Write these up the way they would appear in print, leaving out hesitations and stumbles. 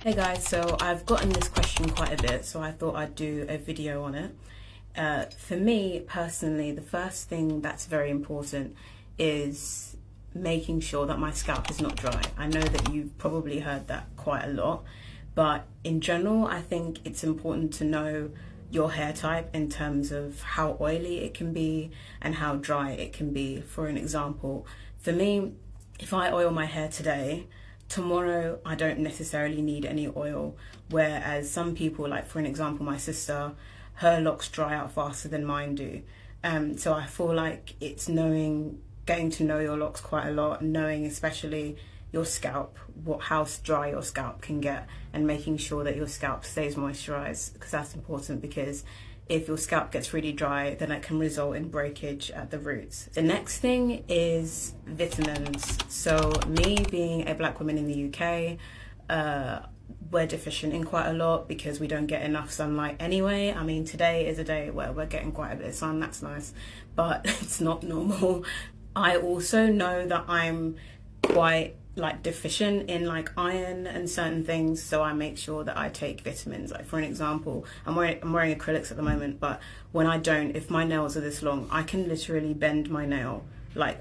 Hey guys, so I've gotten this question quite a bit, so I thought I'd do a video on it. For me personally, the first thing that's very important is making sure that my scalp is not dry. I know that you've probably heard that quite a lot, but in general, I think it's important to know your hair type in terms of how oily it can be and how dry it can be. For an example, for me, if I oil my hair today, tomorrow I don't necessarily need any oil, whereas some people, like for an example my sister, her locks dry out faster than mine do. So I feel like it's getting to know your locks quite a lot, knowing especially your scalp, how dry your scalp can get, and making sure that your scalp stays moisturized, because that's important. Because if your scalp gets really dry, then it can result in breakage at the roots. The next thing is vitamins. So me being a black woman in the UK, we're deficient in quite a lot because we don't get enough sunlight anyway. I mean, today is a day where we're getting quite a bit of sun, that's nice, but it's not normal. I also know that I'm quite deficient in iron and certain things, so I make sure that I take vitamins. Like for an example, I'm wearing acrylics at the moment, but when I don't, if my nails are this long, I can literally bend my nail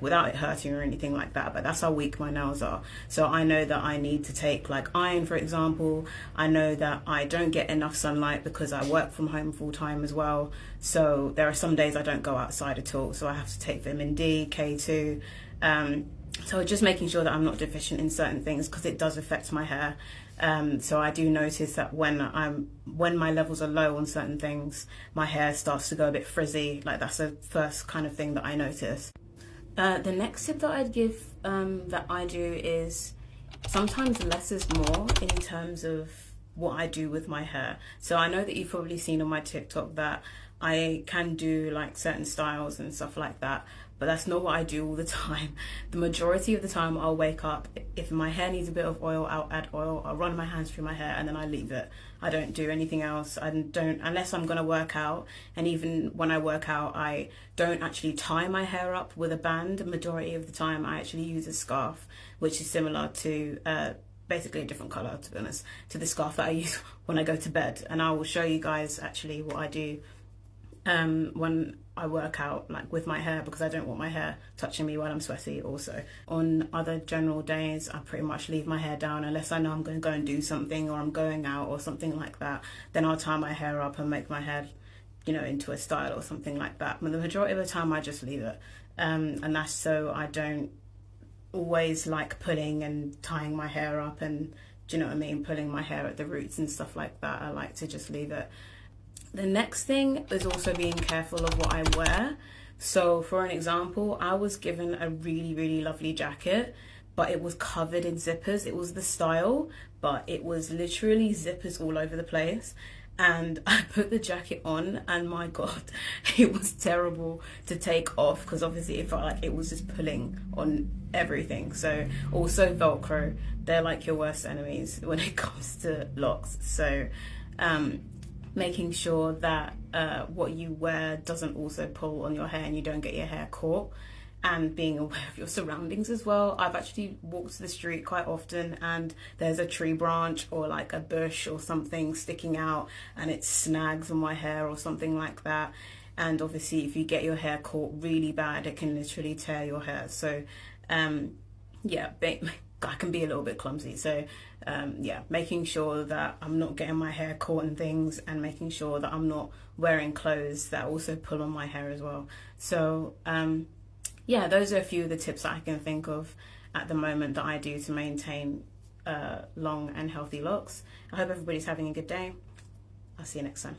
without it hurting or anything like that, but that's how weak my nails are. So I know that I need to take iron, for example. I know that I don't get enough sunlight because I work from home full time as well, so there are some days I don't go outside at all, so I have to take vitamin D, K2. So just making sure that I'm not deficient in certain things, because it does affect my hair. So I do notice that when my levels are low on certain things, my hair starts to go a bit frizzy. That's the first kind of thing that I notice. The next tip that I'd give that I do is sometimes less is more in terms of what I do with my hair. So I know that you've probably seen on my TikTok that I can do certain styles and stuff like that, but that's not what I do all the time. The majority of the time I'll wake up, if my hair needs a bit of oil, I'll add oil, I'll run my hands through my hair, and then I leave it. I don't do anything else. I don't, unless I'm gonna work out, and even when I work out, I don't actually tie my hair up with a band. The majority of the time I actually use a scarf, which is similar to basically a different color, to be honest, to the scarf that I use when I go to bed. And I will show you guys actually what I do when I work out with my hair, because I don't want my hair touching me while I'm sweaty. Also on other general days, I pretty much leave my hair down unless I know I'm going to go and do something, or I'm going out or something like that. Then I'll tie my hair up and make my hair into a style or something like that. But the majority of the time I just leave it, and that's so I don't always like pulling and tying my hair up, and do you know what I mean, pulling my hair at the roots and stuff like that. I like to just leave it. The next thing is also being careful of what I wear. So for an example, I was given a really lovely jacket, but it was covered in zippers. It was the style, but it was literally zippers all over the place. And I put the jacket on, and my God, it was terrible to take off, because obviously it felt like it was just pulling on everything. So also Velcro, they're your worst enemies when it comes to locks. So making sure that what you wear doesn't also pull on your hair and you don't get your hair caught, and being aware of your surroundings as well. I've actually walked the street quite often and there's a tree branch or a bush or something sticking out, and it snags on my hair or something like that. And obviously if you get your hair caught really bad, it can literally tear your hair. So yeah, I can be a little bit clumsy. So yeah, making sure that I'm not getting my hair caught in things, and making sure that I'm not wearing clothes that also pull on my hair as well. So yeah, those are a few of the tips that I can think of at the moment that I do to maintain long and healthy locks. I hope everybody's having a good day. I'll see you next time.